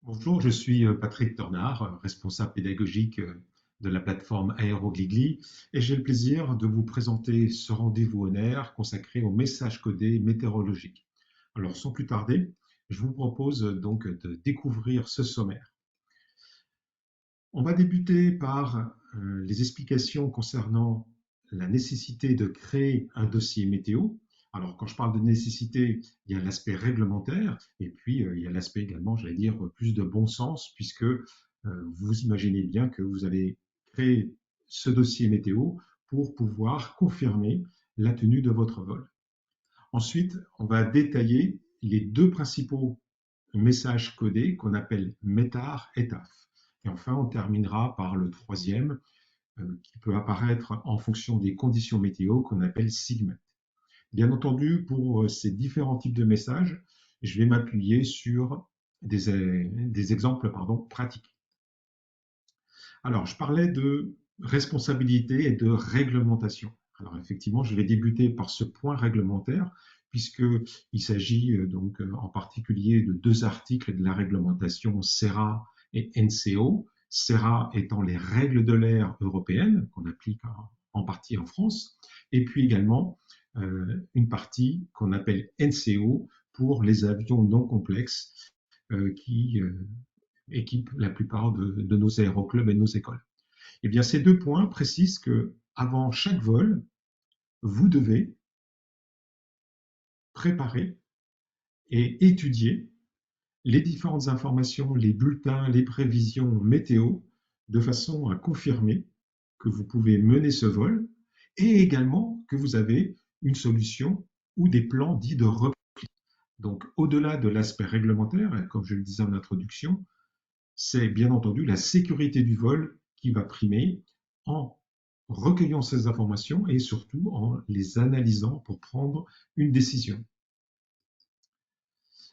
Bonjour, je suis Patrick Tornard, responsable pédagogique de la plateforme Aérogligli, et j'ai le plaisir de vous présenter ce rendez-vous en air consacré aux messages codés météorologiques. Alors, sans plus tarder, je vous propose donc de découvrir ce sommaire. On va débuter par les explications concernant la nécessité de créer un dossier météo. Alors, quand je parle de nécessité, il y a l'aspect réglementaire et puis il y a l'aspect également, j'allais dire, plus de bon sens, puisque vous imaginez bien que vous allez créer ce dossier météo pour pouvoir confirmer la tenue de votre vol. Ensuite, on va détailler les deux principaux messages codés qu'on appelle METAR et TAF. Et enfin, on terminera par le troisième qui peut apparaître en fonction des conditions météo qu'on appelle SIGMET. Bien entendu, pour ces différents types de messages, je vais m'appuyer sur des exemples pratiques. Alors, je parlais de responsabilité et de réglementation. Alors, effectivement, je vais débuter par ce point réglementaire, puisqu'il s'agit donc en particulier de deux articles de la réglementation SERA et NCO. SERA étant les règles de l'air européennes, qu'on applique en partie en France, et puis également une partie qu'on appelle NCO pour les avions non complexes qui équipent la plupart de nos aéroclubs et de nos écoles. Eh bien, ces deux points précisent que avant chaque vol, vous devez préparer et étudier les différentes informations, les bulletins, les prévisions météo, de façon à confirmer que vous pouvez mener ce vol et également que vous avez une solution ou des plans dits de repli. Donc, au-delà de l'aspect réglementaire, comme je le disais en introduction, c'est bien entendu la sécurité du vol qui va primer en recueillant ces informations et surtout en les analysant pour prendre une décision.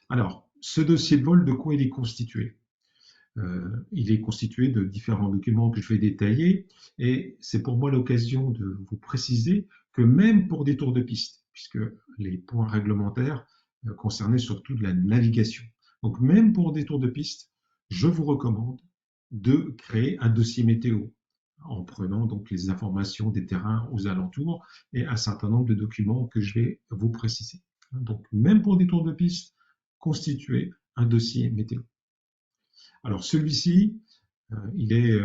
Alors, ce dossier de vol, de quoi il est constitué? Il est constitué de différents documents que je vais détailler et c'est pour moi l'occasion de vous préciser que même pour des tours de piste, puisque les points réglementaires concernaient surtout de la navigation, donc même pour des tours de piste, je vous recommande de créer un dossier météo en prenant donc les informations des terrains aux alentours et un certain nombre de documents que je vais vous préciser. Donc même pour des tours de piste, constituer un dossier météo. Alors celui-ci, il est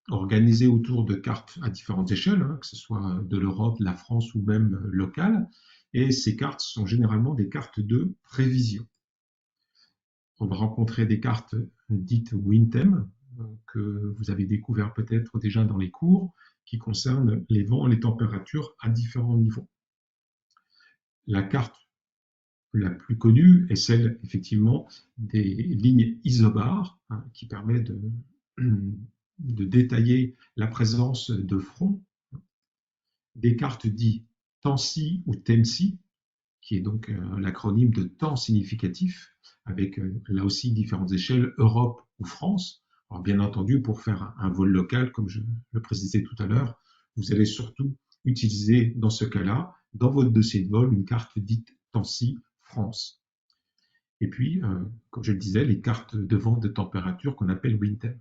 organisé autour de cartes à différentes échelles, hein, que ce soit de l'Europe, de la France ou même locale, et ces cartes sont généralement des cartes de prévision. On va rencontrer des cartes dites WinTem, que vous avez découvert peut-être déjà dans les cours, qui concernent les vents et les températures à différents niveaux. La carte la plus connue est celle, effectivement, des lignes isobars, hein, qui permet de détailler la présence de fronts, des cartes dites TANSI ou TEMSI, qui est donc l'acronyme de temps significatif, avec là aussi différentes échelles, Europe ou France. Alors bien entendu, pour faire un vol local, comme je le précisais tout à l'heure, vous allez surtout utiliser dans ce cas-là, dans votre dossier de vol, une carte dite TANSI France. Et puis, comme je le disais, les cartes de vent de température qu'on appelle WinTem.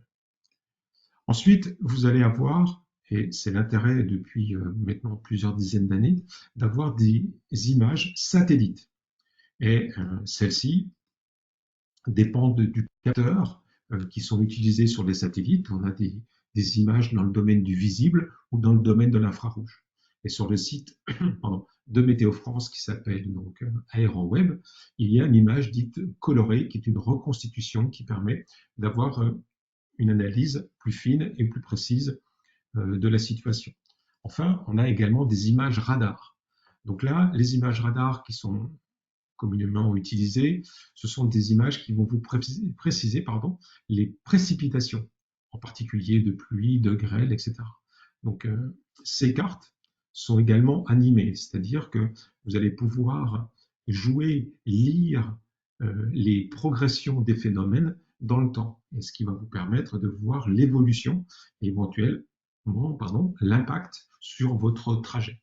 Ensuite, vous allez avoir, et c'est l'intérêt depuis maintenant plusieurs dizaines d'années, d'avoir des images satellites. Et celles-ci dépendent du capteur qui sont utilisés sur les satellites. On a des images dans le domaine du visible ou dans le domaine de l'infrarouge. Et sur le site de Météo France qui s'appelle donc AeroWeb, il y a une image dite colorée qui est une reconstitution qui permet d'avoir une analyse plus fine et plus précise de la situation. Enfin, on a également des images radar. Donc là, les images radar qui sont communément utilisées, ce sont des images qui vont vous préciser les précipitations, en particulier de pluie, de grêle, etc. Donc ces cartes sont également animées, c'est-à-dire que vous allez pouvoir jouer, lire les progressions des phénomènes dans le temps, et ce qui va vous permettre de voir l'évolution éventuelle, l'impact sur votre trajet.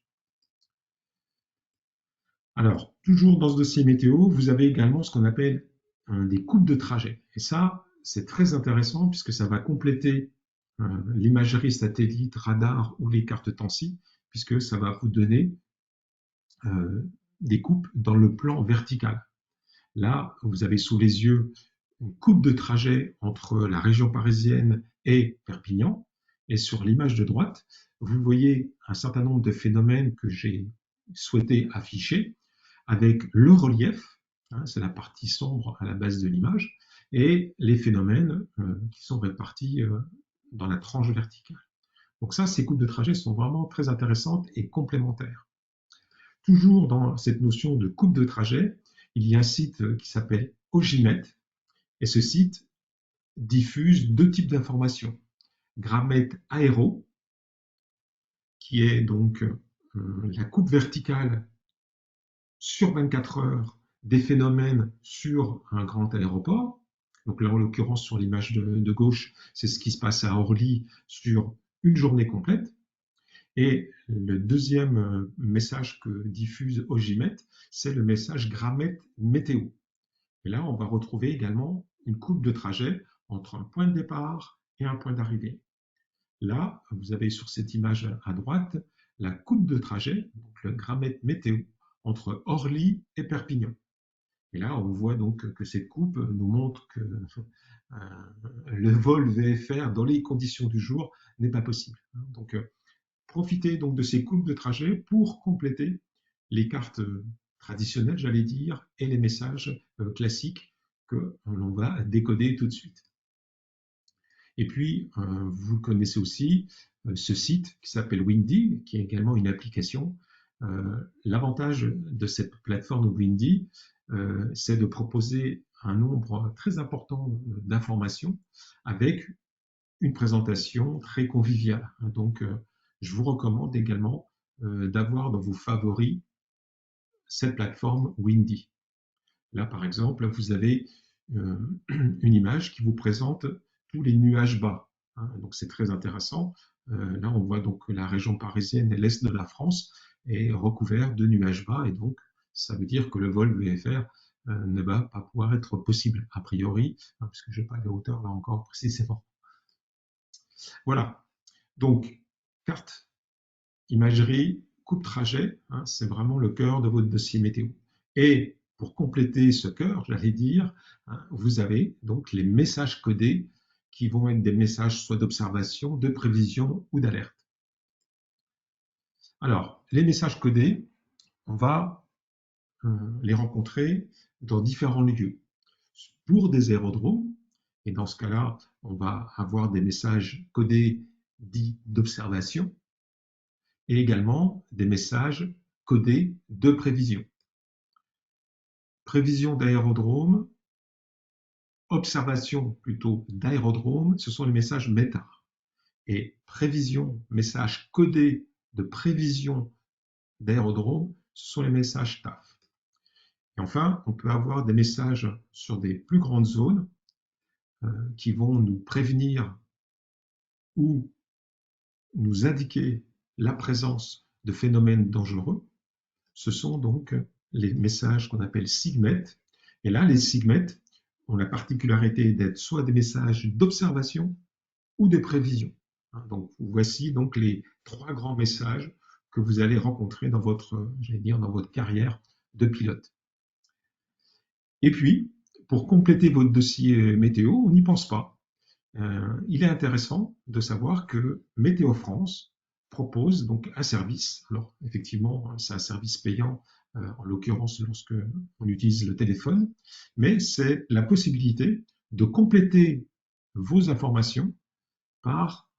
Alors, toujours dans ce dossier météo, vous avez également ce qu'on appelle des coupes de trajet. Et ça, c'est très intéressant puisque ça va compléter l'imagerie satellite, radar ou les cartes TANSI, puisque ça va vous donner des coupes dans le plan vertical. Là, vous avez sous les yeux une coupe de trajet entre la région parisienne et Perpignan. Et sur l'image de droite, vous voyez un certain nombre de phénomènes que j'ai souhaité afficher avec le relief, hein, c'est la partie sombre à la base de l'image, et les phénomènes qui sont répartis dans la tranche verticale. Donc ça, ces coupes de trajet sont vraiment très intéressantes et complémentaires. Toujours dans cette notion de coupe de trajet, il y a un site qui s'appelle Ogimet, et ce site diffuse deux types d'informations. Gramet Aéro, qui est donc la coupe verticale sur 24 heures des phénomènes sur un grand aéroport. Donc là, en l'occurrence, sur l'image de gauche, c'est ce qui se passe à Orly sur une journée complète. Et le deuxième message que diffuse Ogimet, c'est le message Gramet Météo. Et là, on va retrouver également une coupe de trajet entre un point de départ et un point d'arrivée. Là, vous avez sur cette image à droite la coupe de trajet, donc le Gramet Météo, entre Orly et Perpignan. Et là, on voit donc que cette coupe nous montre que le vol VFR dans les conditions du jour n'est pas possible. Donc, profitez donc de ces coupes de trajet pour compléter les cartes traditionnelles, j'allais dire, et les messages classiques que l'on va décoder tout de suite. Et puis, vous connaissez aussi ce site qui s'appelle Windy, qui est également une application. L'avantage de cette plateforme Windy, c'est de proposer un nombre très important d'informations avec une présentation très conviviale. Donc, je vous recommande également d'avoir dans vos favoris cette plateforme Windy. Là, par exemple, vous avez une image qui vous présente tous les nuages bas. Donc, c'est très intéressant. Là, on voit donc que la région parisienne et l'est de la France est recouvert de nuages bas, et donc ça veut dire que le vol VFR ne va pas pouvoir être possible a priori, puisque je n'ai pas les hauteurs là encore précisément. Voilà. Donc, carte, imagerie, coupe trajet, c'est vraiment le cœur de votre dossier météo. Et pour compléter ce cœur, j'allais dire, vous avez donc les messages codés qui vont être des messages soit d'observation, de prévision ou d'alerte. Alors, les messages codés, on va les rencontrer dans différents lieux. Pour des aérodromes, et dans ce cas-là, on va avoir des messages codés dits d'observation, et également des messages codés de prévision. Prévision d'aérodrome, observation plutôt d'aérodrome, ce sont les messages META. Et prévision, message codé de prévision d'aérodrome, ce sont les messages TAF. Et enfin, on peut avoir des messages sur des plus grandes zones qui vont nous prévenir ou nous indiquer la présence de phénomènes dangereux. Ce sont donc les messages qu'on appelle SIGMET. Et là, les SIGMET ont la particularité d'être soit des messages d'observation ou de prévision. Donc, voici donc les trois grands messages que vous allez rencontrer dans votre, j'allais dire, dans votre carrière de pilote. Et puis, pour compléter votre dossier météo, on n'y pense pas. Il est intéressant de savoir que Météo France propose donc un service. Alors, effectivement, c'est un service payant, en l'occurrence lorsque on utilise le téléphone, mais c'est la possibilité de compléter vos informations par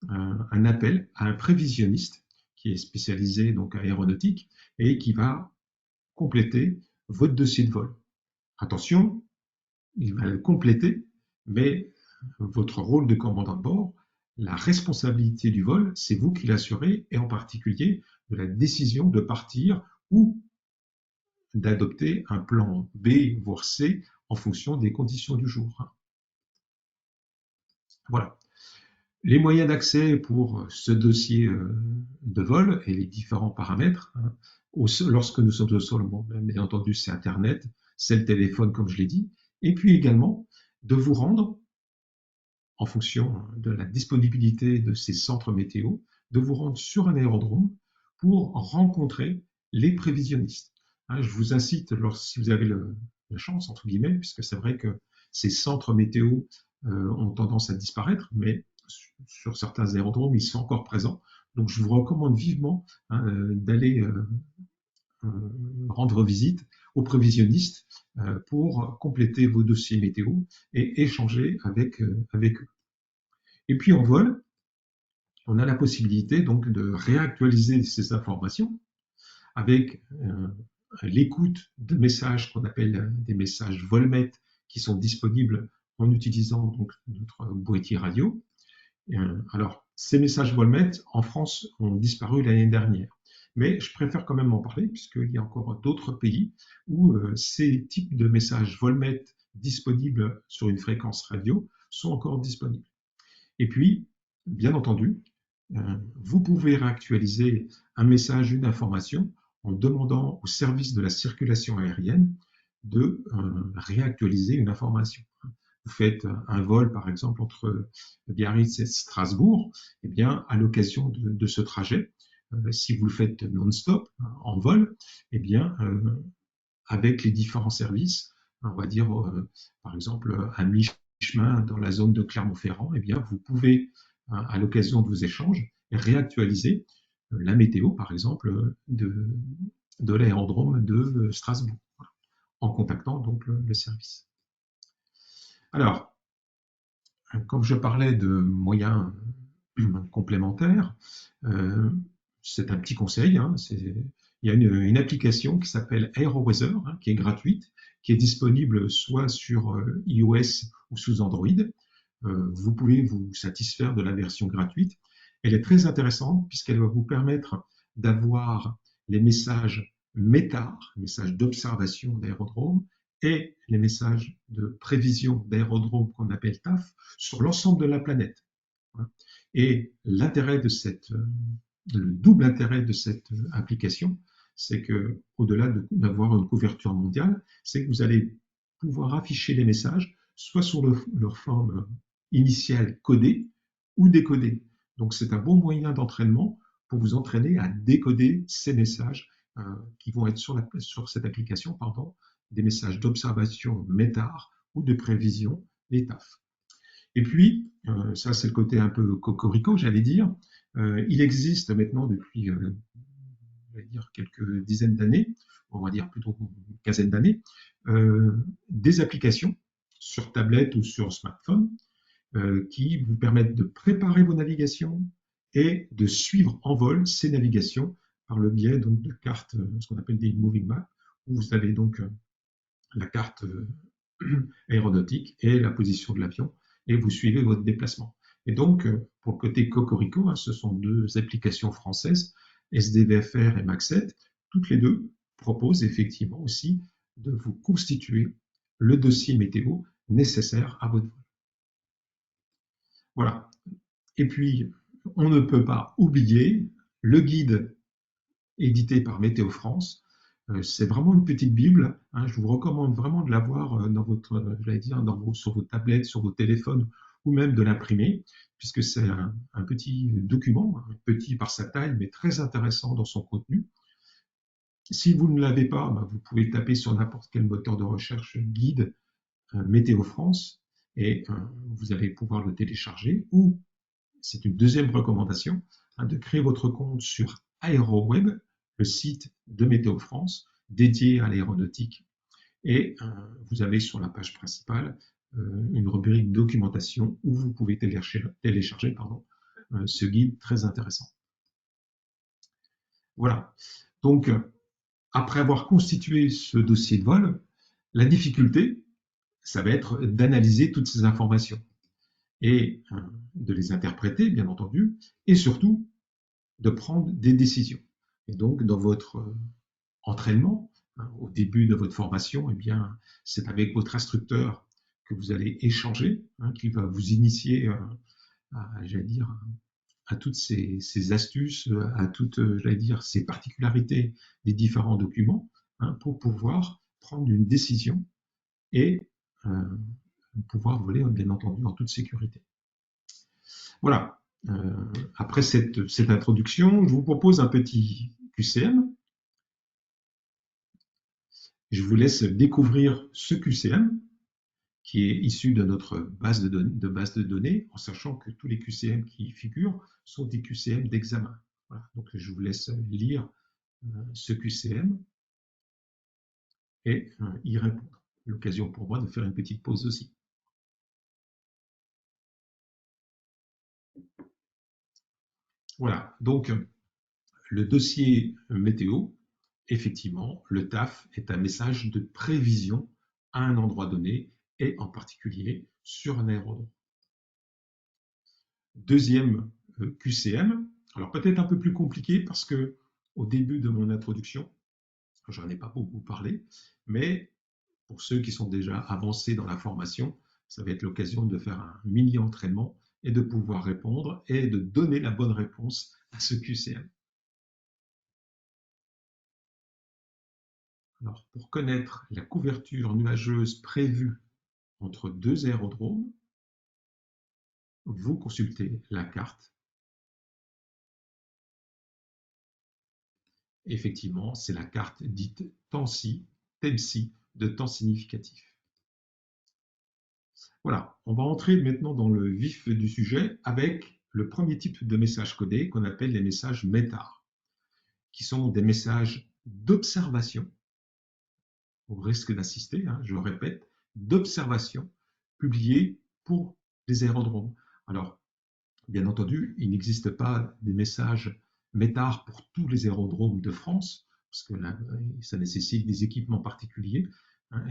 un appel à un prévisionniste qui est spécialisé donc à aéronautique et qui va compléter votre dossier de vol. Attention, il va le compléter, mais votre rôle de commandant de bord, la responsabilité du vol, c'est vous qui l'assurez, et en particulier de la décision de partir ou d'adopter un plan B, voire C, en fonction des conditions du jour. Voilà. Les moyens d'accès pour ce dossier de vol et les différents paramètres, lorsque nous sommes au sol, bon, bien entendu, c'est Internet, c'est le téléphone, comme je l'ai dit, Et puis également de vous rendre, en fonction de la disponibilité de ces centres météo, de vous rendre sur un aérodrome pour rencontrer les prévisionnistes. Je vous incite, si vous avez la chance, entre guillemets, puisque c'est vrai que ces centres météo ont tendance à disparaître, mais sur certains aérodromes, ils sont encore présents. Donc je vous recommande vivement d'aller rendre visite aux prévisionnistes pour compléter vos dossiers météo et échanger avec eux. Et puis en vol, on a la possibilité donc de réactualiser ces informations avec l'écoute de messages qu'on appelle des messages Volmet qui sont disponibles en utilisant donc notre boîtier radio. Alors, ces messages Volmet en France ont disparu l'année dernière, mais je préfère quand même en parler puisqu'il y a encore d'autres pays où ces types de messages Volmet disponibles sur une fréquence radio sont encore disponibles. Et puis, bien entendu, vous pouvez réactualiser un message, une information, en demandant au service de la circulation aérienne de réactualiser une information. Vous faites un vol, par exemple, entre Biarritz et Strasbourg, eh bien, à l'occasion de ce trajet, si vous le faites non-stop, en vol, eh bien, avec les différents services, on va dire, par exemple, à mi-chemin dans la zone de Clermont-Ferrand, eh bien, vous pouvez, à l'occasion de vos échanges, réactualiser la météo, par exemple, de l'aérodrome de Strasbourg, en contactant donc le service. Alors, comme je parlais de moyens complémentaires, c'est un petit conseil. Il y a une application qui s'appelle AeroWeather, qui est gratuite, qui est disponible soit sur iOS ou sous Android. Vous pouvez vous satisfaire de la version gratuite. Elle est très intéressante puisqu'elle va vous permettre d'avoir les messages METAR, messages d'observation d'aérodrome, et les messages de prévision d'aérodrome qu'on appelle TAF sur l'ensemble de la planète. Et l'intérêt de le double intérêt de cette application, c'est que, au-delà d'avoir une couverture mondiale, c'est que vous allez pouvoir afficher les messages soit sur leur forme initiale codée ou décodée. Donc c'est un bon moyen d'entraînement pour vous entraîner à décoder ces messages qui vont être sur cette application, des messages d'observation METAR ou de prévision des TAF. Et puis, ça c'est le côté un peu cocorico, j'allais dire, il existe maintenant depuis, on va dire, quelques dizaines d'années, on va dire plutôt une quinzaine d'années, des applications sur tablette ou sur smartphone qui vous permettent de préparer vos navigations et de suivre en vol ces navigations par le biais donc, de cartes, ce qu'on appelle des moving maps, où vous avez donc la carte aéronautique et la position de l'avion, et vous suivez votre déplacement. Et donc, pour le côté cocorico, ce sont deux applications françaises, SDVFR et Maxet, toutes les deux proposent effectivement aussi de vous constituer le dossier météo nécessaire à votre vol. Voilà. Et puis, on ne peut pas oublier le guide édité par Météo France. C'est vraiment une petite Bible. Je vous recommande vraiment de l'avoir dans votre, j'allais dire, sur vos tablettes, sur vos téléphones, ou même de l'imprimer, puisque c'est un petit document, petit par sa taille, mais très intéressant dans son contenu. Si vous ne l'avez pas, vous pouvez taper sur n'importe quel moteur de recherche guide Météo France, et vous allez pouvoir le télécharger, ou c'est une deuxième recommandation, de créer votre compte sur AeroWeb, le site de Météo France dédié à l'aéronautique. Et vous avez sur la page principale une rubrique documentation où vous pouvez télécharger ce guide très intéressant. Voilà. Donc, après avoir constitué ce dossier de vol, la difficulté, ça va être d'analyser toutes ces informations et de les interpréter, bien entendu, et surtout de prendre des décisions. Et donc, dans votre entraînement, au début de votre formation, eh bien, c'est avec votre instructeur que vous allez échanger, qui va vous initier j'allais dire, à toutes ces astuces, à toutes, j'allais dire, ces particularités des différents documents, pour pouvoir prendre une décision et pouvoir voler, bien entendu, en toute sécurité. Voilà. Après cette introduction, je vous propose un petit QCM. Je vous laisse découvrir ce QCM qui est issu de notre base de données, en sachant que tous les QCM qui y figurent sont des QCM d'examen. Voilà. Donc je vous laisse lire ce QCM et y répondre. L'occasion pour moi de faire une petite pause aussi. Voilà, donc le dossier météo, effectivement, le TAF est un message de prévision à un endroit donné et en particulier sur un aérodrome. Deuxième QCM, alors peut-être un peu plus compliqué parce que au début de mon introduction, j'en ai pas beaucoup parlé, mais pour ceux qui sont déjà avancés dans la formation, ça va être l'occasion de faire un mini entraînement et de pouvoir répondre et de donner la bonne réponse à ce QCM. Alors, pour connaître la couverture nuageuse prévue entre deux aérodromes, vous consultez la carte. Effectivement, c'est la carte dite TEMSI de temps significatif. Voilà, on va entrer maintenant dans le vif du sujet avec le premier type de message codé qu'on appelle les messages METAR, qui sont des messages d'observation, au risque d'assister, je le répète, d'observation publiés pour les aérodromes. Alors, bien entendu, il n'existe pas des messages METAR pour tous les aérodromes de France, parce que là, ça nécessite des équipements particuliers,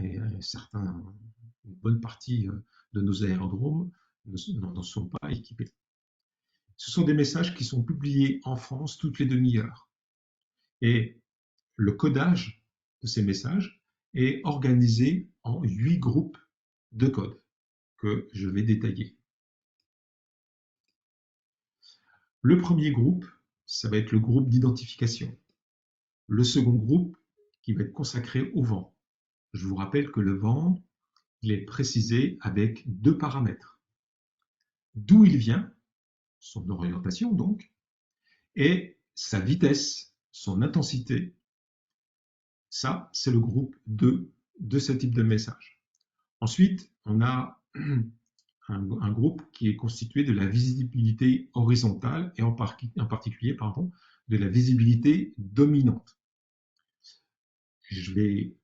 et une bonne partie de nos aérodromes n'en sont pas équipés. Ce sont des messages qui sont publiés en France toutes les demi-heures. Et le codage de ces messages est organisé en 8 groupes de code que je vais détailler. Le premier groupe, ça va être le groupe d'identification. Le second groupe qui va être consacré au vent. Je vous rappelle que le vent, il est précisé avec 2 paramètres. D'où il vient, son orientation donc, et sa vitesse, son intensité. Ça, c'est le groupe 2 de ce type de message. Ensuite, on a un groupe qui est constitué de la visibilité horizontale et en particulier de la visibilité dominante. Je vais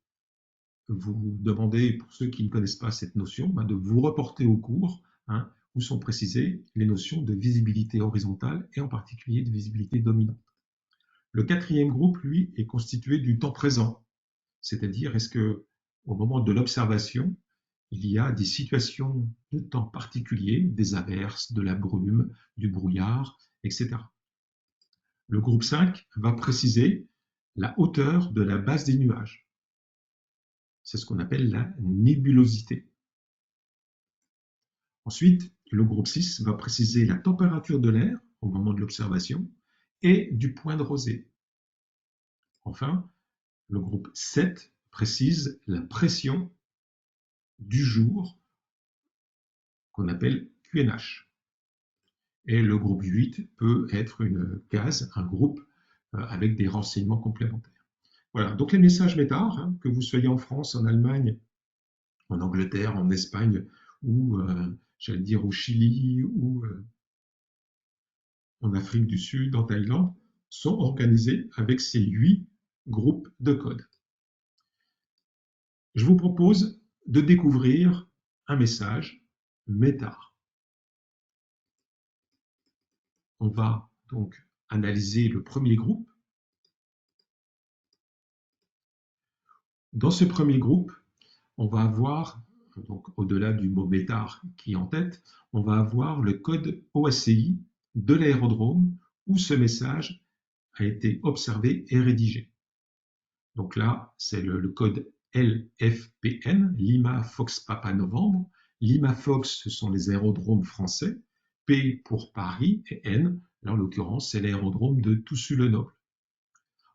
vous demander, pour ceux qui ne connaissent pas cette notion, de vous reporter au cours où sont précisées les notions de visibilité horizontale et en particulier de visibilité dominante. Le quatrième groupe, lui, est constitué du temps présent, c'est-à-dire est-ce que au moment de l'observation, il y a des situations de temps particuliers, des averses, de la brume, du brouillard, etc. Le groupe 5 va préciser la hauteur de la base des nuages. C'est ce qu'on appelle la nébulosité. Ensuite, le groupe 6 va préciser la température de l'air au moment de l'observation et du point de rosée. Enfin, le groupe 7 précise la pression du jour qu'on appelle QNH. Et le groupe 8 peut être une case, un groupe avec des renseignements complémentaires. Voilà, donc les messages METAR, que vous soyez en France, en Allemagne, en Angleterre, en Espagne, ou j'allais dire au Chili, ou en Afrique du Sud, en Thaïlande, sont organisés avec ces 8 groupes de code. Je vous propose de découvrir un message METAR. On va donc analyser le premier groupe. Dans ce premier groupe, on va avoir, donc au-delà du mot METAR qui est en tête, on va avoir le code OSCI de l'aérodrome où ce message a été observé et rédigé. Donc là, c'est le code LFPN, Lima Fox Papa Novembre. Lima Fox, ce sont les aérodromes français. P pour Paris et N, là en l'occurrence, c'est l'aérodrome de Toussus-le-Noble.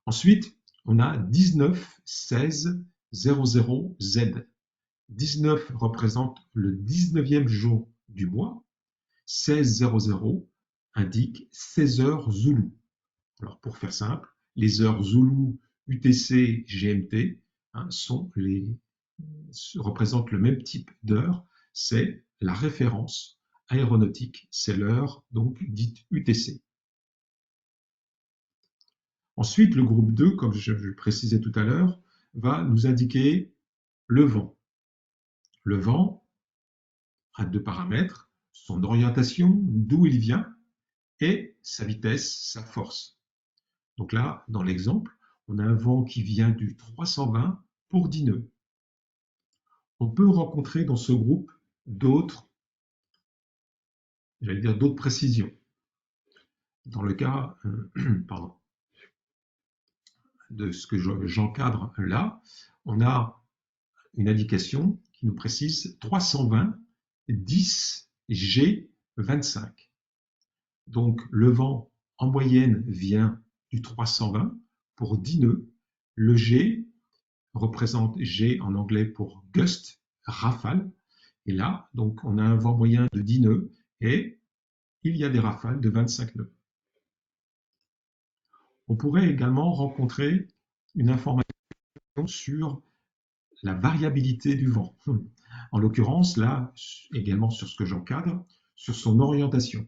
Ensuite, on a 19 16 00 Z. 19 représente le 19e jour du mois. 1600 indique 16 heures Zoulou. Alors pour faire simple, les heures Zoulou, UTC, GMT représentent le même type d'heure, c'est la référence aéronautique, c'est l'heure donc dite UTC. Ensuite, le groupe 2, comme je le précisais tout à l'heure, va nous indiquer le vent. Le vent a deux paramètres, son orientation, d'où il vient, et sa vitesse, sa force. Donc là, dans l'exemple, on a un vent qui vient du 320 pour 10 nœuds. On peut rencontrer dans ce groupe d'autres précisions. Dans le cas de ce que j'encadre là, on a une indication qui nous précise 320 10 G 25. Donc le vent en moyenne vient du 320 pour 10 nœuds. Le G représente G en anglais pour gust, rafale. Et là, donc on a un vent moyen de 10 nœuds et il y a des rafales de 25 nœuds. On pourrait également rencontrer une information sur la variabilité du vent. En l'occurrence, là, également sur ce que j'encadre, sur son orientation.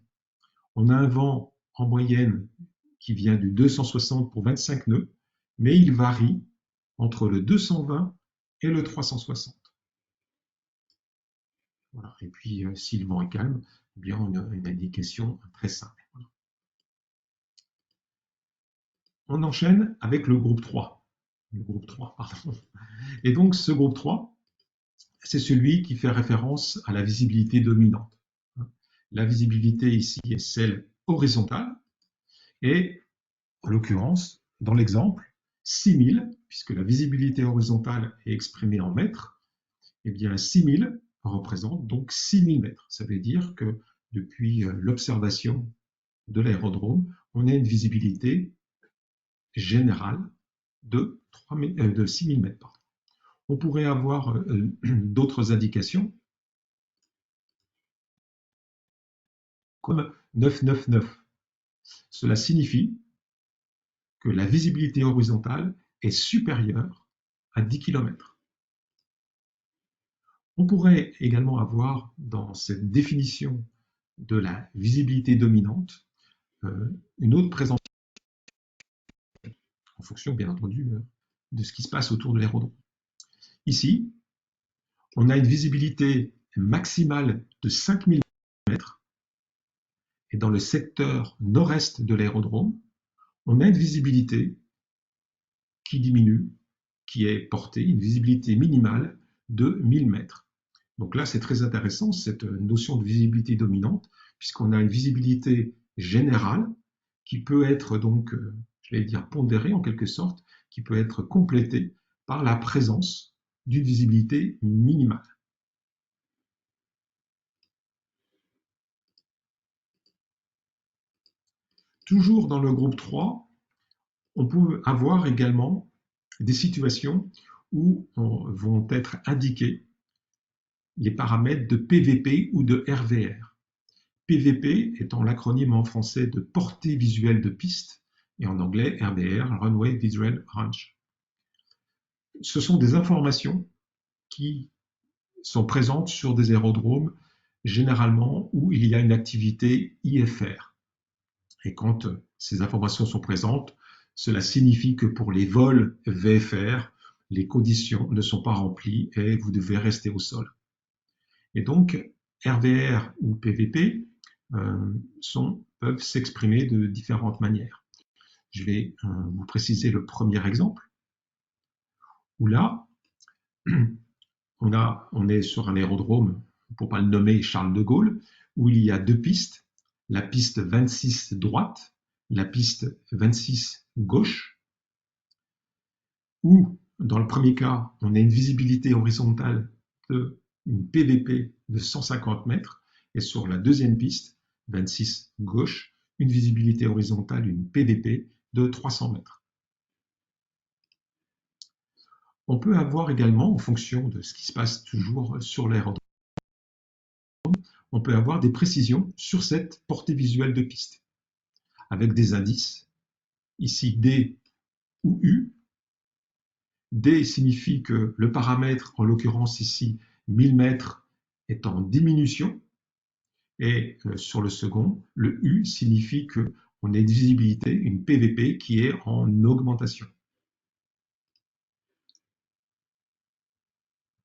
On a un vent en moyenne qui vient du 260 pour 25 nœuds, mais il varie entre le 220 et le 360. Voilà. Et puis, si le vent est calme, eh bien, on a une indication très simple. Voilà. On enchaîne avec le groupe 3. Le groupe 3, pardon. Et donc, ce groupe 3, c'est celui qui fait référence à la visibilité dominante. La visibilité ici est celle horizontale, et en l'occurrence, dans l'exemple, 6000, puisque la visibilité horizontale est exprimée en mètres, eh bien 6000 représente donc 6000 mètres. Ça veut dire que depuis l'observation de l'aérodrome, on a une visibilité générale de 6000 mètres. Pardon. On pourrait avoir d'autres indications, comme 999. Cela signifie que la visibilité horizontale est supérieure à 10 km. On pourrait également avoir dans cette définition de la visibilité dominante une autre présentation en fonction bien entendu de ce qui se passe autour de l'aérodrome. Ici, on a une visibilité maximale de 5000 mètres et dans le secteur nord-est de l'aérodrome, on a une visibilité qui diminue, qui est portée, une visibilité minimale de 1000 mètres. Donc là, c'est très intéressant, cette notion de visibilité dominante, puisqu'on a une visibilité générale qui peut être donc, je vais dire, pondérée en quelque sorte, qui peut être complétée par la présence d'une visibilité minimale. Toujours dans le groupe 3, on peut avoir également des situations où vont être indiqués les paramètres de PVP ou de RVR. PVP étant l'acronyme en français de portée visuelle de piste et en anglais RVR, Runway Visual Range. Ce sont des informations qui sont présentes sur des aérodromes généralement où il y a une activité IFR. Et quand ces informations sont présentes, cela signifie que pour les vols VFR, les conditions ne sont pas remplies et vous devez rester au sol. Et donc, RVR ou PVP peuvent s'exprimer de différentes manières. Je vais vous préciser le premier exemple, où là, on est sur un aérodrome, pour ne pas le nommer Charles de Gaulle, où il y a deux pistes, la piste 26 droite, la piste 26 gauche, où dans le premier cas, on a une visibilité horizontale de une PVP de 150 mètres, et sur la deuxième piste, 26 gauche, une visibilité horizontale, une PVP de 300 mètres. On peut avoir également, en fonction de ce qui se passe toujours sur l'aérodrome, on peut avoir des précisions sur cette portée visuelle de piste, avec des indices, ici D ou U. D signifie que le paramètre, en l'occurrence ici 1000 mètres, est en diminution, et sur le second, le U signifie qu'on a une visibilité, une PVP, qui est en augmentation.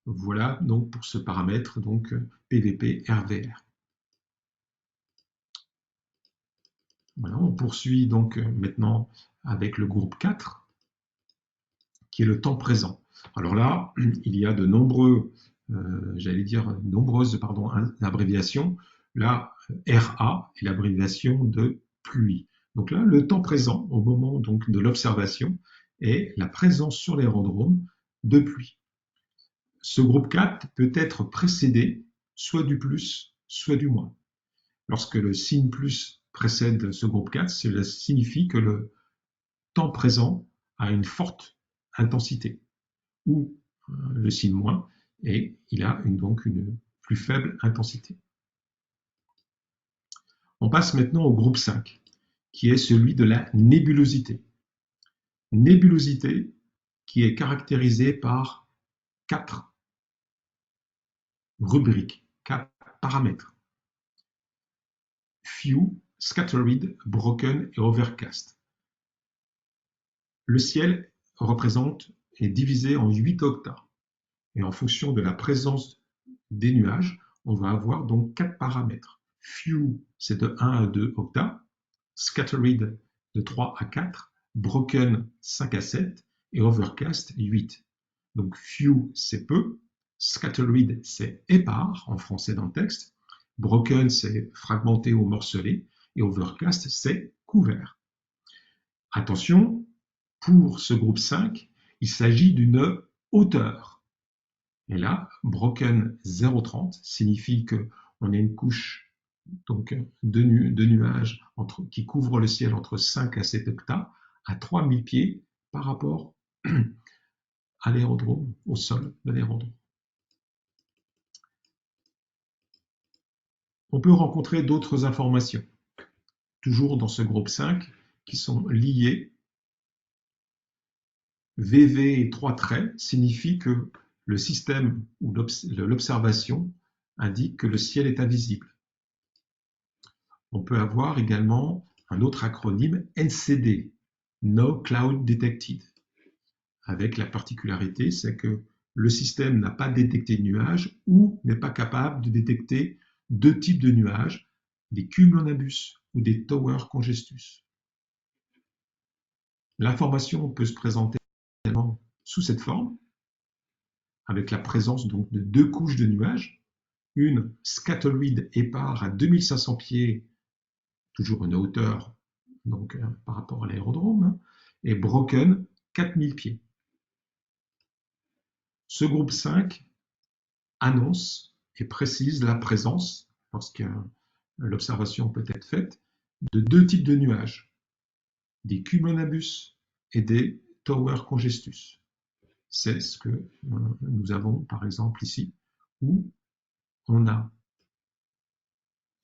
Voilà donc pour ce paramètre, donc PVP RVR. Voilà, on poursuit donc maintenant avec le groupe 4, qui est le temps présent. Alors là, il y a de nombreuses abréviations. Là, RA est l'abréviation de pluie. Donc là, le temps présent au moment donc de l'observation est la présence sur l'aérodrome de pluie. Ce groupe 4 peut être précédé soit du plus, soit du moins. Lorsque le signe plus précède ce groupe 4, cela signifie que le temps présent a une forte intensité, ou le signe moins, et il a donc une plus faible intensité. On passe maintenant au groupe 5, qui est celui de la nébulosité. Nébulosité qui est caractérisée par 4 rubriques, 4 paramètres. Few, scattered, broken et overcast. Le ciel est divisé en 8 octas. Et en fonction de la présence des nuages, on va avoir donc 4 paramètres. Few, c'est de 1 à 2 octas. Scattered, de 3 à 4. Broken, 5 à 7. Et overcast, 8. Donc few, c'est peu. Scattered, c'est épars, en français dans le texte. Broken, c'est fragmenté ou morcelé. Et overcast, c'est couvert. Attention, pour ce groupe 5, il s'agit d'une hauteur. Et là, broken 0,30 signifie qu'on a une couche donc, de nuages qui couvrent le ciel entre 5 à 7 octas à 3000 pieds par rapport à l'aérodrome, au sol de l'aérodrome. On peut rencontrer d'autres informations, toujours dans ce groupe 5, qui sont liées. VV et 3 traits signifient que le système ou l'observation indique que le ciel est invisible. On peut avoir également un autre acronyme NCD, No Cloud Detected, avec la particularité, c'est que le système n'a pas détecté de nuages ou n'est pas capable de détecter deux types de nuages, des cumulonimbus ou des tower congestus. L'information peut se présenter également sous cette forme, avec la présence donc de deux couches de nuages, une scattered épars à 2500 pieds, toujours une hauteur donc, par rapport à l'aérodrome, et broken 4000 pieds. Ce groupe 5 annonce et précise la présence, lorsque l'observation peut être faite, de deux types de nuages, des cumulonimbus et des tower congestus. C'est ce que nous avons par exemple ici, où on a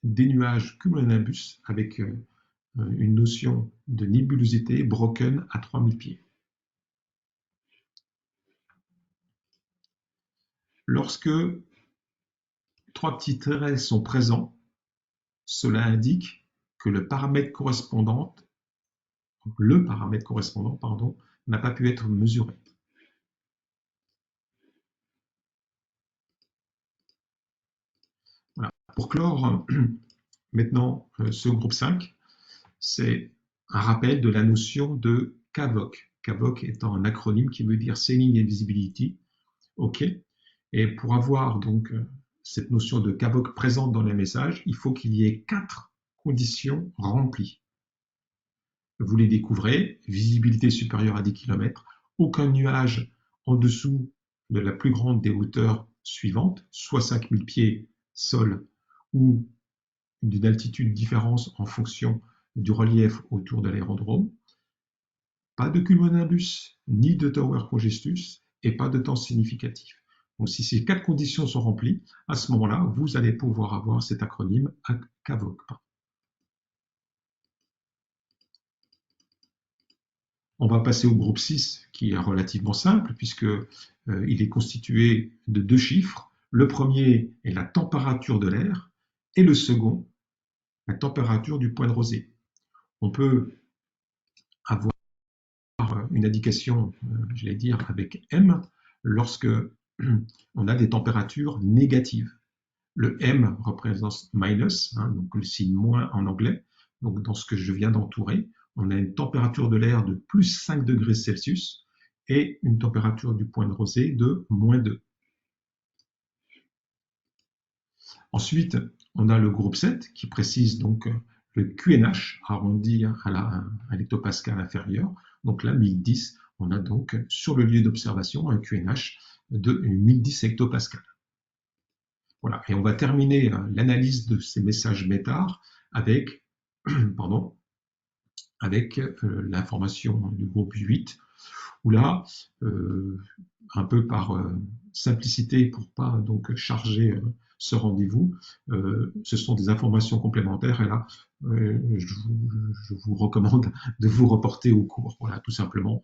des nuages cumulonimbus avec une notion de nébulosité broken à 3000 pieds. Lorsque trois petits traits sont présents, cela indique que le paramètre correspondant, n'a pas pu être mesuré. Voilà. Pour clore maintenant ce groupe 5, c'est un rappel de la notion de CAVOC. CAVOC étant un acronyme qui veut dire Sailing and Visibility. OK. Et pour avoir donc cette notion de CAVOC présente dans les messages, il faut qu'il y ait 4 conditions remplies. Vous les découvrez, visibilité supérieure à 10 km, aucun nuage en dessous de la plus grande des hauteurs suivantes, soit 5000 pieds sol ou d'une altitude différence en fonction du relief autour de l'aérodrome. Pas de cumulonimbus ni de tower congestus et pas de temps significatif. Donc si ces 4 conditions sont remplies, à ce moment-là, vous allez pouvoir avoir cet acronyme CAVOC. On va passer au groupe 6, qui est relativement simple, puisque il est constitué de 2 chiffres. Le premier est la température de l'air, et le second, la température du point de rosée. On peut avoir une indication, j'allais dire, avec M, lorsque on a des températures négatives. Le M représente minus, donc le signe moins en anglais. Donc dans ce que je viens d'entourer, on a une température de l'air de plus 5 degrés Celsius et une température du point de rosée de moins 2. Ensuite, on a le groupe 7 qui précise donc le QNH arrondi à l'hectopascal inférieur. Donc là, 1010, on a donc sur le lieu d'observation un QNH de 1010 hectopascal. Voilà, et on va terminer l'analyse de ces messages METAR avec, avec l'information du groupe 8, où là, un peu par simplicité pour pas donc charger ce rendez-vous, ce sont des informations complémentaires et là, je vous recommande de vous reporter au cours. Voilà, tout simplement.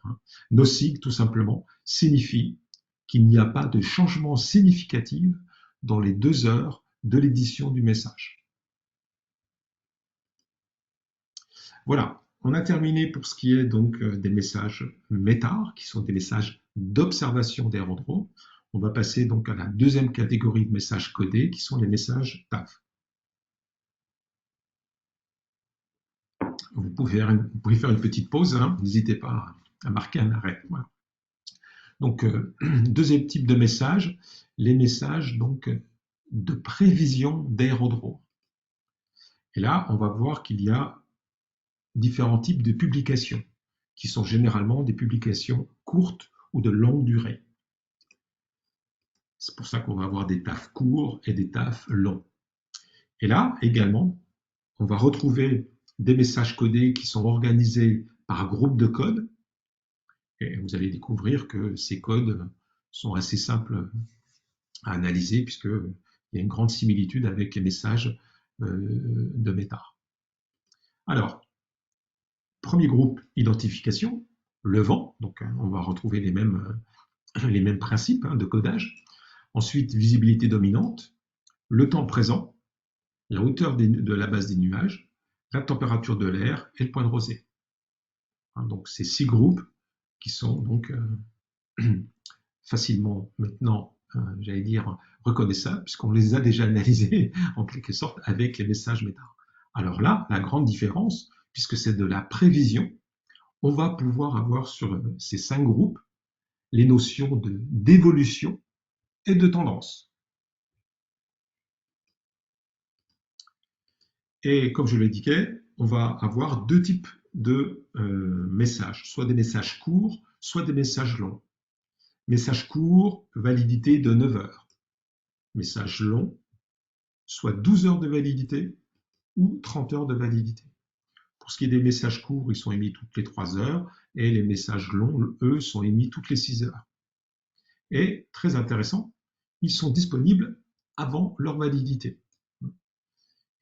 NOSIG, tout simplement, signifie qu'il n'y a pas de changement significatif dans les 2 heures de l'édition du message. Voilà, on a terminé pour ce qui est donc des messages METAR, qui sont des messages d'observation d'aérodromes. On va passer donc à la deuxième catégorie de messages codés, qui sont les messages TAF. Vous pouvez faire une petite pause, n'hésitez pas à marquer un arrêt. Voilà. Donc, deuxième type de message, les messages donc, de prévision d'aérodrome. Et là, on va voir qu'il y a différents types de publications, qui sont généralement des publications courtes ou de longue durée. C'est pour ça qu'on va avoir des TAF courts et des TAF longs. Et là, également, on va retrouver des messages codés qui sont organisés par groupe de code. Et vous allez découvrir que ces codes sont assez simples à analyser puisqu'il y a une grande similitude avec les messages de METAR. Alors, premier groupe, identification, le vent. Donc, on va retrouver les mêmes principes de codage. Ensuite, visibilité dominante, le temps présent, la hauteur de la base des nuages, la température de l'air et le point de rosée. Donc, ces 6 groupes qui sont donc facilement maintenant, j'allais dire, reconnaissables, puisqu'on les a déjà analysés en quelque sorte avec les messages METAR. Alors là, la grande différence, puisque c'est de la prévision, on va pouvoir avoir sur ces 5 groupes les notions d'évolution et de tendance. Et comme je l'indiquais, on va avoir 2 types de messages, soit des messages courts, soit des messages longs. Message court, validité de 9 heures. Message long, soit 12 heures de validité ou 30 heures de validité. Pour ce qui est des messages courts, ils sont émis toutes les 3 heures et les messages longs, eux, sont émis toutes les 6 heures. Et très intéressant, ils sont disponibles avant leur validité.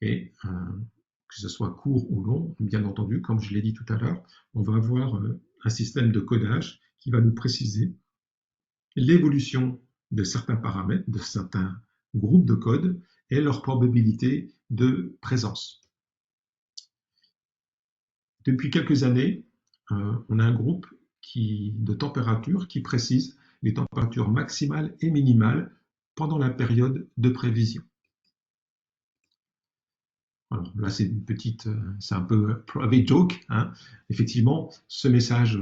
Et que ce soit court ou long, bien entendu, comme je l'ai dit tout à l'heure, on va avoir un système de codage qui va nous préciser l'évolution de certains paramètres, de certains groupes de code et leur probabilité de présence. Depuis quelques années, on a un groupe de température qui précise les températures maximales et minimales pendant la période de prévision. Alors là, c'est une petite, c'est un peu private joke. Effectivement, ce message,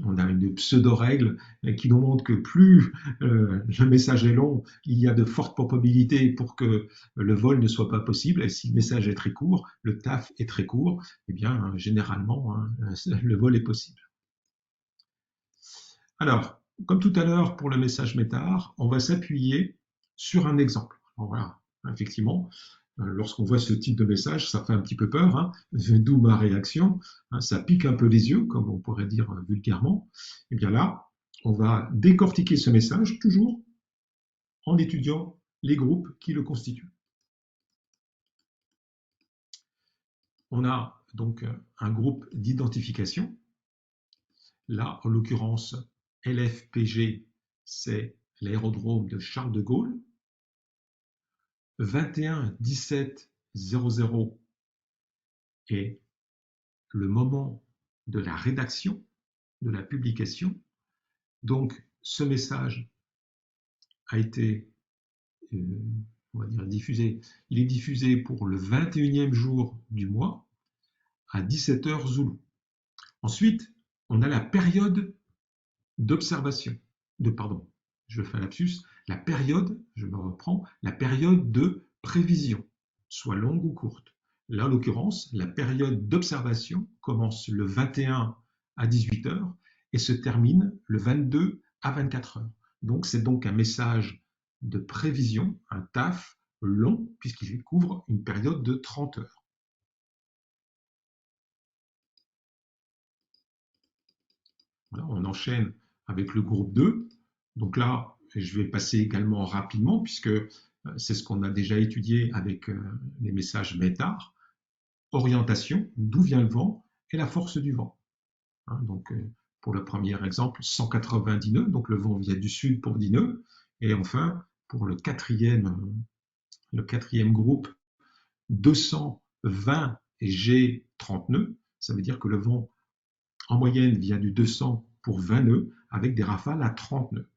on a une pseudo-règle qui nous montre que plus le message est long, il y a de fortes probabilités pour que le vol ne soit pas possible. Et si le message est très court, le TAF est très court, eh bien, généralement, le vol est possible. Alors, comme tout à l'heure pour le message METAR, on va s'appuyer sur un exemple. Alors voilà, effectivement, lorsqu'on voit ce type de message, ça fait un petit peu peur, d'où ma réaction. Ça pique un peu les yeux, comme on pourrait dire vulgairement. Et bien là, on va décortiquer ce message toujours en étudiant les groupes qui le constituent. On a donc un groupe d'identification. Là, en l'occurrence, LFPG, c'est l'aérodrome de Charles de Gaulle. 21 17 00 est le moment de la rédaction, de la publication. Donc, ce message a été, on va dire, diffusé. Il est diffusé pour le 21e jour du mois à 17h Zoulou. Ensuite, on a la période d'observation, je fais un lapsus, la période, je me reprends, la période de prévision, soit longue ou courte. Là, en l'occurrence, la période d'observation commence le 21 à 18h et se termine le 22 à 24h. Donc, c'est donc un message de prévision, un TAF long, puisqu'il couvre une période de 30 heures. Voilà, on enchaîne avec le groupe 2. Donc là, je vais passer également rapidement, puisque c'est ce qu'on a déjà étudié avec les messages METAR. Orientation, d'où vient le vent, et la force du vent. Hein, donc, pour le premier exemple, 190 nœuds, donc le vent vient du sud pour 10 nœuds. Et enfin, pour le quatrième groupe, 220 G 30 nœuds, ça veut dire que le vent en moyenne vient du 200 pour 20 nœuds, avec des rafales à 30 nœuds.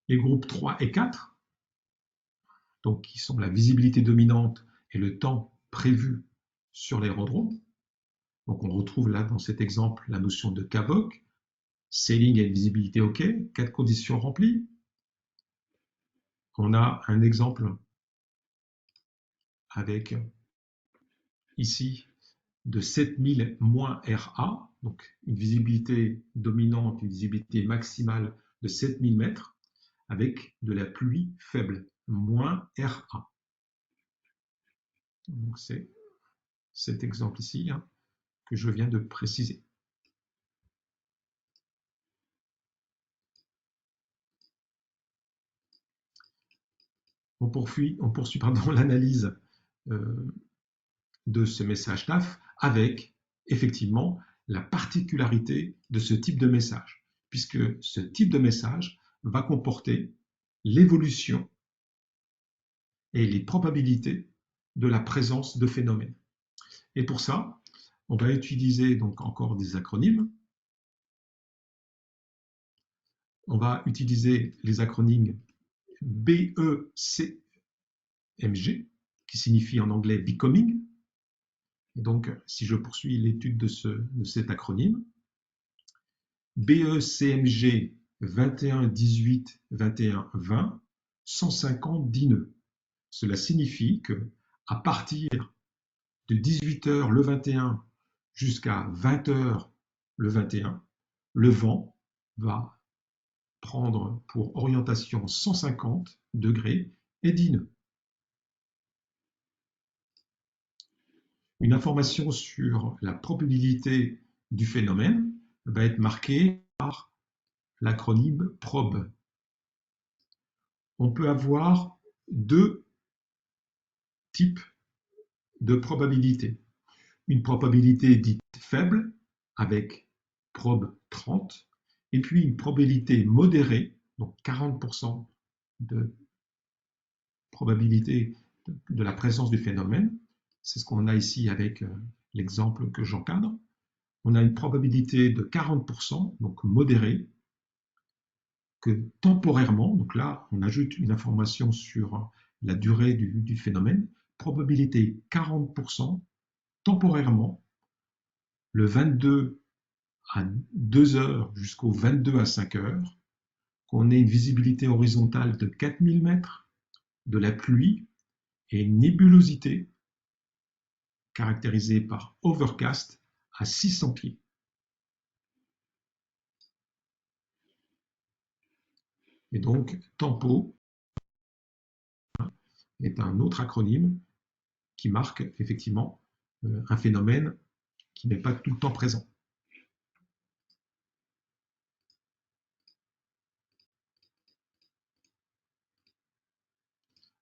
Les groupes 3 et 4, donc qui sont la visibilité dominante et le temps prévu sur l'aérodrome. Donc on retrouve là dans cet exemple la notion de CAVOC, sailing et visibilité OK, 4 conditions remplies. On a un exemple avec ici de 7000 moins RA, donc une visibilité dominante, une visibilité maximale de 7000 mètres, avec de la pluie faible, moins RA. Donc c'est cet exemple ici hein, que je viens de préciser. On poursuit l'analyse de ce message TAF avec effectivement la particularité de ce type de message, puisque ce type de message va comporter l'évolution et les probabilités de la présence de phénomènes. Et pour ça, on va utiliser donc encore des acronymes. On va utiliser les acronymes BECMG, qui signifie en anglais Becoming. Et donc, si je poursuis l'étude de cet acronyme, BECMG 21 18 21 20, 150 10 nœuds. Cela signifie que à partir de 18h le 21 jusqu'à 20h le 21, le vent va prendre pour orientation 150 degrés et 10 nœuds. Une information sur la probabilité du phénomène va être marquée par l'acronyme PROB. On peut avoir deux types de probabilité. Une probabilité dite faible avec probe 30 et puis une probabilité modérée, donc 40% de probabilité de la présence du phénomène. C'est ce qu'on a ici avec l'exemple que j'encadre. On a une probabilité de 40%, donc modérée, que temporairement, donc là on ajoute une information sur la durée du phénomène, probabilité 40%, temporairement, le 22 à 2 heures jusqu'au 22 à 5 heures, qu'on ait une visibilité horizontale de 4000 mètres, de la pluie et une nébulosité caractérisée par overcast à 600 pieds. Et donc, tempo est un autre acronyme qui marque effectivement un phénomène qui n'est pas tout le temps présent.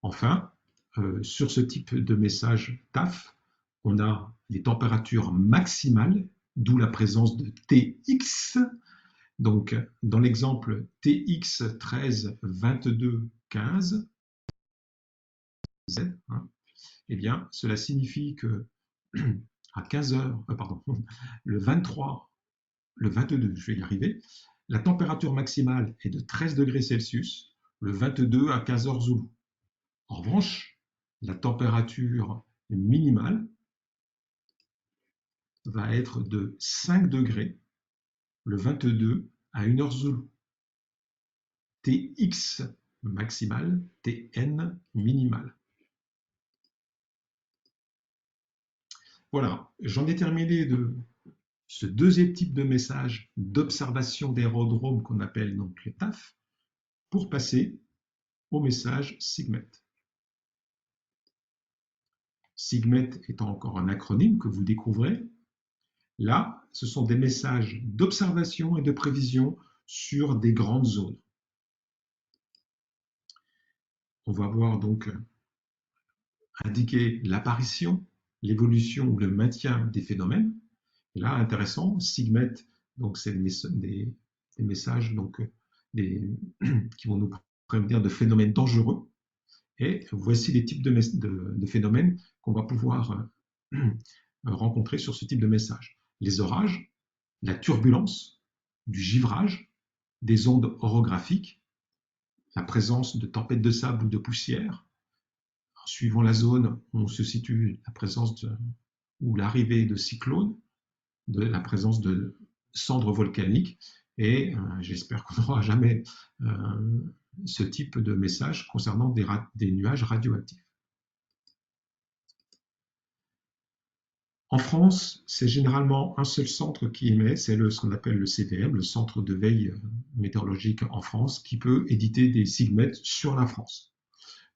Enfin, sur ce type de message TAF, on a les températures maximales, d'où la présence de TX. Donc, dans l'exemple TX 13 22 15 Z, hein, eh bien, cela signifie que à 15 heures, pardon, le 23, le 22, je vais y arriver, la température maximale est de 13 degrés Celsius, le 22 à 15 heures Zoulou. En revanche, la température minimale va être de 5 degrés le 22 à 1 heure Zoulou. Tx maximal, Tn minimal. Voilà, j'en ai terminé de ce deuxième type de message d'observation d'aérodrome qu'on appelle donc les TAF, pour passer au message SIGMET. SIGMET étant encore un acronyme que vous découvrez. Là, ce sont des messages d'observation et de prévision sur des grandes zones. On va voir donc indiquer l'apparition, l'évolution ou le maintien des phénomènes. Et là, intéressant, SIGMET, donc c'est des messages donc, qui vont nous prévenir de phénomènes dangereux. Et voici les types de phénomènes qu'on va pouvoir rencontrer sur ce type de message. Les orages, la turbulence, du givrage, des ondes orographiques, la présence de tempêtes de sable ou de poussière. Suivant la zone où on se situe, la présence ou l'arrivée de cyclones, de la présence de cendres volcaniques. Et j'espère qu'on n'aura jamais ce type de message concernant des nuages radioactifs. En France, c'est généralement un seul centre qui émet, c'est ce qu'on appelle le CVM, le Centre de veille météorologique en France, qui peut éditer des SIGMET sur la France.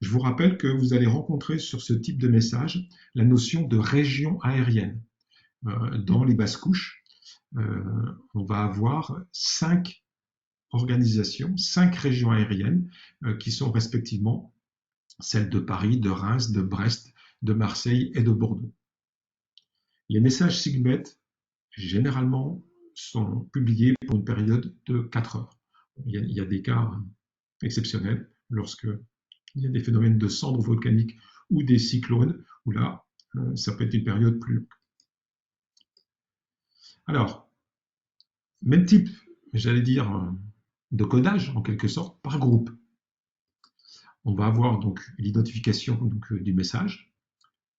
Je vous rappelle que vous allez rencontrer sur ce type de message la notion de région aérienne. Dans les basses couches, on va avoir 5 organisations, 5 régions aériennes qui sont respectivement celles de Paris, de Reims, de Brest, de Marseille et de Bordeaux. Les messages SIGMET, généralement, sont publiés pour une période de 4 heures. Il y a des cas exceptionnels lorsque il y a des phénomènes de cendres volcaniques ou des cyclones, où là, ça peut être une période plus longue. Alors, même type, j'allais dire, de codage, en quelque sorte, par groupe. On va avoir donc l'identification du message,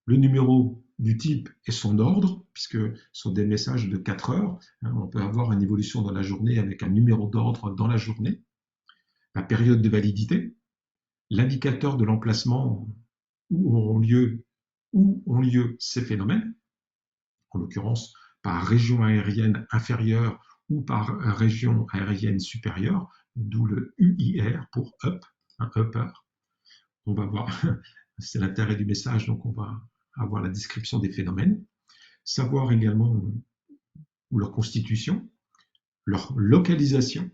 le numéro du type et son ordre, puisque ce sont des messages de 4 heures. On peut avoir une évolution dans la journée avec un numéro d'ordre dans la journée, la période de validité, l'indicateur de l'emplacement où ont lieu ces phénomènes, en l'occurrence par région aérienne inférieure ou par région aérienne supérieure, d'où le UIR pour up, un upper. On va voir, c'est l'intérêt du message, donc on va avoir la description des phénomènes, savoir également leur constitution, leur localisation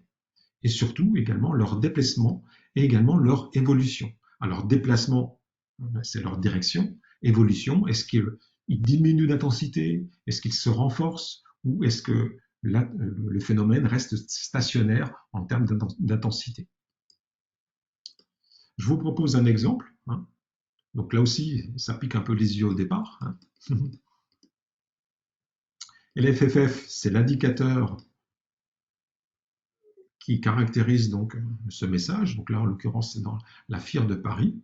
et surtout également leur déplacement et également leur évolution. Alors déplacement, c'est leur direction, évolution, est-ce qu'ils diminuent d'intensité, est-ce qu'ils se renforcent ou est-ce que le phénomène reste stationnaire en termes d'intensité. Je vous propose un exemple. Donc là aussi, ça pique un peu les yeux au départ. Et l'FFF, c'est l'indicateur qui caractérise donc ce message. Donc là, en l'occurrence, c'est dans la FIR de Paris.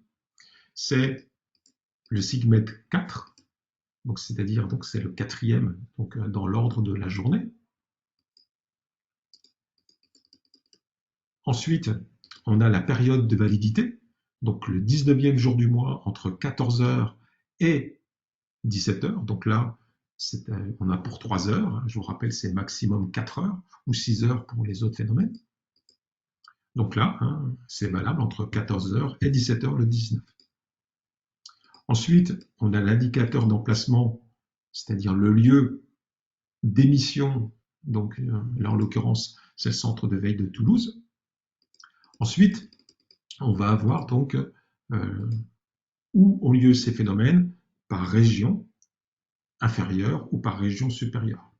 C'est le SIGMET 4, donc c'est-à-dire donc c'est le 4e donc dans l'ordre de la journée. Ensuite, on a la période de validité, donc le 19e jour du mois entre 14 h et 17 h. Donc là, on a pour 3 heures. Je vous rappelle, c'est maximum 4 heures ou 6 heures pour les autres phénomènes. Donc là, c'est valable entre 14 h et 17 h le 19. Ensuite, on a l'indicateur d'emplacement c'est-à-dire le lieu d'émission, donc là en l'occurrence c'est le centre de veille de Toulouse. Ensuite, on va avoir donc où ont lieu ces phénomènes par région inférieure ou par région supérieure.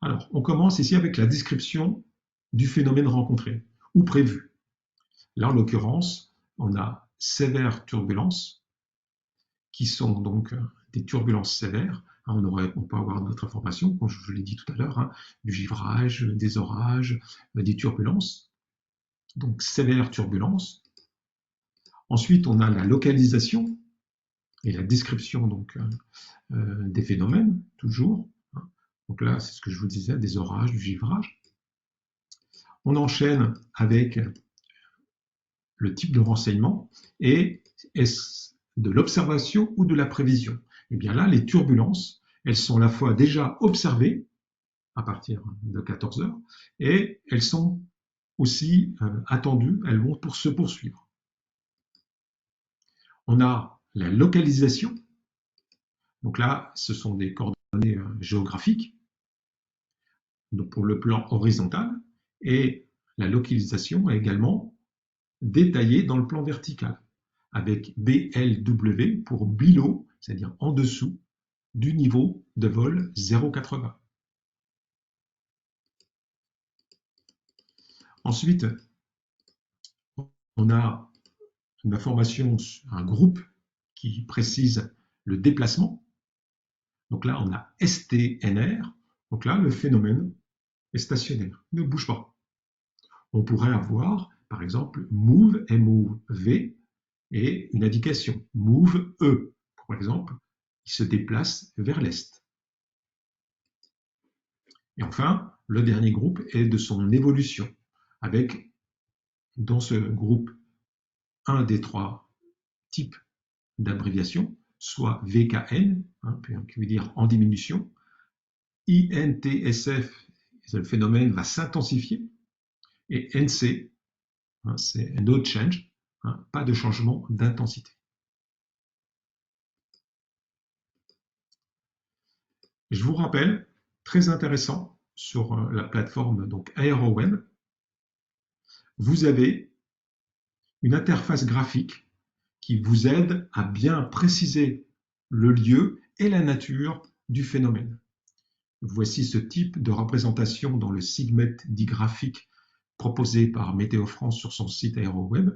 Alors, on commence ici avec la description du phénomène rencontré ou prévu. Là, en l'occurrence, on a sévères turbulences, qui sont donc des turbulences sévères. On peut avoir d'autres informations, comme je l'ai dit tout à l'heure, du givrage, des orages, des turbulences. Donc, sévères turbulences. Ensuite, on a la localisation et la description donc, des phénomènes, toujours. Donc là, c'est ce que je vous disais, des orages, du givrage. On enchaîne avec le type de renseignement et est-ce de l'observation ou de la prévision? Et bien là, les turbulences, elles sont à la fois déjà observées à partir de 14 heures et elles sont aussi attendues, elles vont pour se poursuivre. On a la localisation. Donc là, ce sont des coordonnées géographiques donc pour le plan horizontal et la localisation est également détaillée dans le plan vertical avec BLW pour below, c'est-à-dire en dessous du niveau de vol 0,80. Ensuite, on a une information, un groupe qui précise le déplacement. Donc là, on a STNR. Donc là, le phénomène est stationnaire, ne bouge pas. On pourrait avoir, par exemple, MOVE, MOV, et une indication, MOVE E, par exemple, qui se déplace vers l'est. Et enfin, le dernier groupe est de son évolution, avec dans ce groupe un des trois types d'abréviation, soit VKN, qui veut dire en diminution, INTSF, le phénomène va s'intensifier, et NC, c'est no change, pas de changement d'intensité. Je vous rappelle, très intéressant, sur la plateforme donc AeroWeb, vous avez une interface graphique qui vous aide à bien préciser le lieu et la nature du phénomène. Voici ce type de représentation dans le Sigmet digraphique proposé par Météo France sur son site AeroWeb,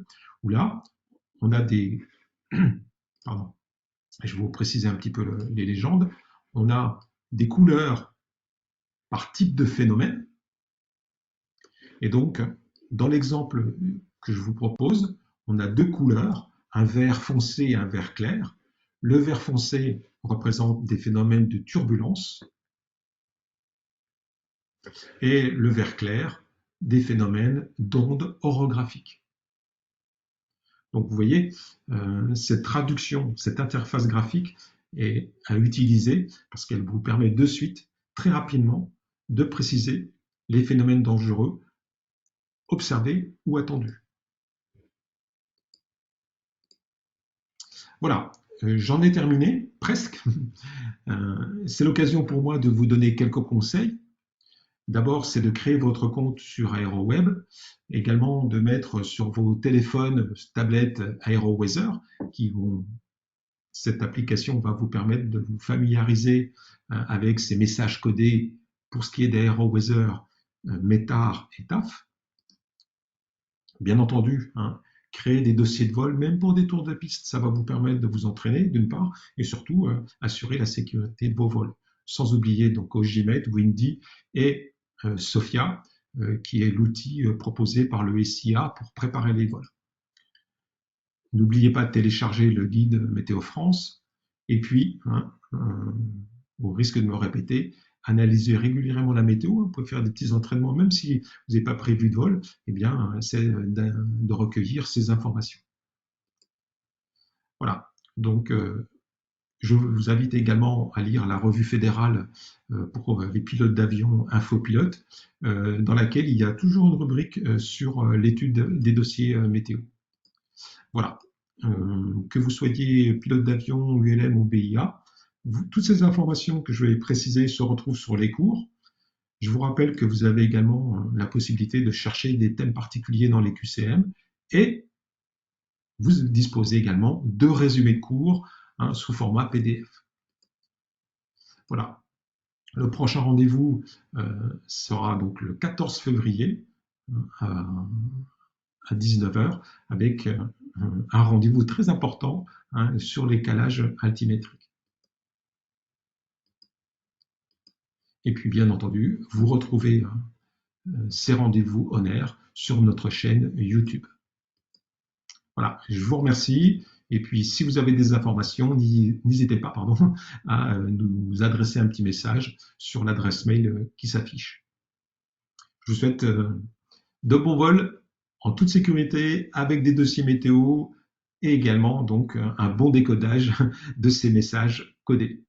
où là, on a des... Pardon, je vais vous préciser un petit peu les légendes. On a des couleurs par type de phénomène. Et donc, dans l'exemple que je vous propose, on a deux couleurs, un vert foncé et un vert clair. Le vert foncé représente des phénomènes de turbulence et le vert clair des phénomènes d'ondes orographiques. Donc vous voyez, cette traduction, cette interface graphique est à utiliser parce qu'elle vous permet de suite, très rapidement, de préciser les phénomènes dangereux observés ou attendus. Voilà, j'en ai terminé, presque. C'est l'occasion pour moi de vous donner quelques conseils. D'abord, c'est de créer votre compte sur AeroWeb, également de mettre sur vos téléphones, tablettes AeroWeather, cette application va vous permettre de vous familiariser avec ces messages codés pour ce qui est d'AeroWeather, METAR et TAF. Bien entendu, créer des dossiers de vol, même pour des tours de piste, ça va vous permettre de vous entraîner d'une part, et surtout assurer la sécurité de vos vols. Sans oublier donc Ogimet, Windy et Sophia, qui est l'outil proposé par le SIA pour préparer les vols. N'oubliez pas de télécharger le guide Météo France, et puis, au risque de me répéter, analysez régulièrement la météo, vous pouvez faire des petits entraînements, même si vous n'avez pas prévu de vol, eh bien, c'est de recueillir ces informations. Voilà, donc je vous invite également à lire la revue fédérale pour les pilotes d'avion Infopilote, dans laquelle il y a toujours une rubrique sur l'étude des dossiers météo. Voilà, que vous soyez pilote d'avion, ULM ou BIA, Toutes ces informations que je vais préciser se retrouvent sur les cours. Je vous rappelle que vous avez également la possibilité de chercher des thèmes particuliers dans les QCM et vous disposez également de résumés de cours sous format PDF. Voilà. Le prochain rendez-vous sera donc le 14 février à 19 h avec un rendez-vous très important sur les calages altimétriques. Et puis bien entendu, vous retrouvez ces rendez-vous en air sur notre chaîne YouTube. Voilà, je vous remercie. Et puis, si vous avez des informations, n'hésitez pas à nous adresser un petit message sur l'adresse mail qui s'affiche. Je vous souhaite de bons vols en toute sécurité avec des dossiers météo et également donc un bon décodage de ces messages codés.